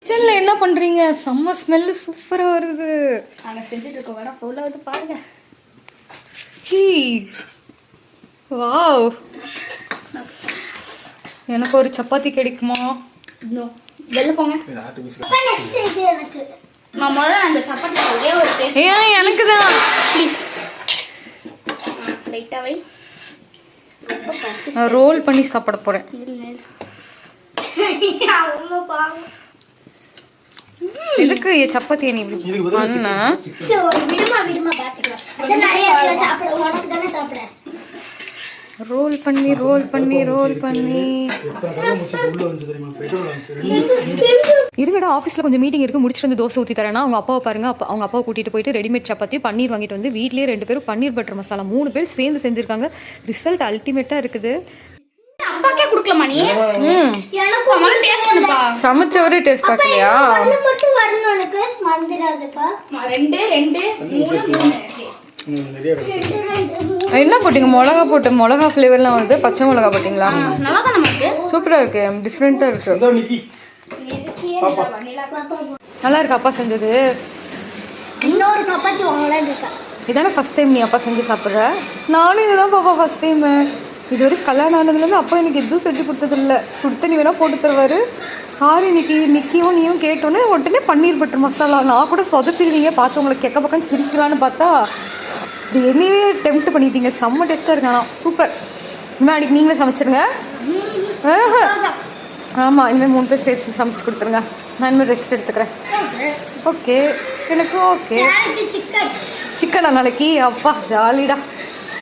கிச்சன்ல என்ன பண்றீங்க? செம்ம ஸ்மெல் சூப்பரா வருது. நாங்க செஞ்சுட்டு இருக்கோம், வேணா ஃபுல்லா வந்து பாருங்க. வாவ், எனக்கு ஒரு சப்பாத்தி கிடைக்குமா? வெளில போங்க. நான் முதல்ல அந்த சப்பாத்தி ஒரே ஒரு டேஸ்ட். ஏன் எனக்கு தான் ப்ளீஸ் லைட்டாவே ரோல் பண்ணி சாப்பிட போறேன். இதுக்கு சப்பாத்தி நீ இப்படி பண்ண ரோல் பண்ணி ரோல் பண்ணி ரோல் பண்ணி இருக்கடா. ஆஃபீஸில் கொஞ்சம் மீட்டிங் இருக்குது, முடிச்சுட்டு வந்து தோசை ஊற்றி தரேன்னா அவங்க அப்பாவை பாருங்க. அவங்க அப்பாவை கூட்டிகிட்டு போயிட்டு ரெடிமேட் சப்பாத்தி பன்னீர் வாங்கிட்டு வந்து வீட்லேயே 2 பேரும் பன்னீர் பட்டர் மசாலா 3 பேர் சேர்ந்து செஞ்சுருக்காங்க. ரிசல்ட் அல்டிமேட்டாக இருக்குது. அப்பாக்கே கொடுக்கலாமா நீ? எனக்கு டேஸ்ட் பண்ணுப்பா. சமைச்சவரே டேஸ்ட் பார்க்கலையா? மட்டும் வரணும், எனக்கு மறந்துடாதப்பா. 2 2 3 என்ன போட்டீங்க? மிளகா போட்டு, மிளகா ஃப்ளேவர்லாம் வந்து பச்சை மிளகா போட்டிங்களா? நல்லா தான் நமக்கு சூப்பராக இருக்கு, டிஃப்ரெண்ட்டாக இருக்கு. நல்லா இருக்கு அப்பா செஞ்சது. இன்னொரு சப்பாத்தி வாங்கலாம் இருக்கேன். இதானே ஃபர்ஸ்ட் டைம் நீ அப்பா செஞ்சு சாப்பிட்ற? நானும் இதுதான் பாப்பா ஃபர்ஸ்ட் டைமு. இது வரைக்கும் கல்யாணம் ஆனதுலேருந்து அப்பா எனக்கு எதுவும் செஞ்சு கொடுத்ததில்ல. சுடுத்தண்ணி வேணால் போட்டு தருவார். காரி நிக்கியும் நீயும் கேட்டோன்னே உடனே பன்னீர் பட்டர் மசாலா. நான் கூட சொதப்பிடுவீங்க பார்த்து உங்களுக்கு கெக்க பக்கம் சிரிக்கலான்னு பார்த்தா இது என்னையே டெம்ப்ட் பண்ணிட்டீங்க. செம்ம டேஸ்ட்டாக இருக்கு. ஆனால் சூப்பர். இனிமேல் அன்றைக்கி நீங்களே சமைச்சிருங்க. ஆமாம், இனிமேல் 3 பேர் சேர்த்து சமைச்சு கொடுத்துருங்க. நான் இனிமேல் ரெஸ்ட் எடுத்துக்கிறேன். ஓகே, எனக்கு ஓகே. சிக்கனா நாளைக்கு? அப்பா ஜாலிடா.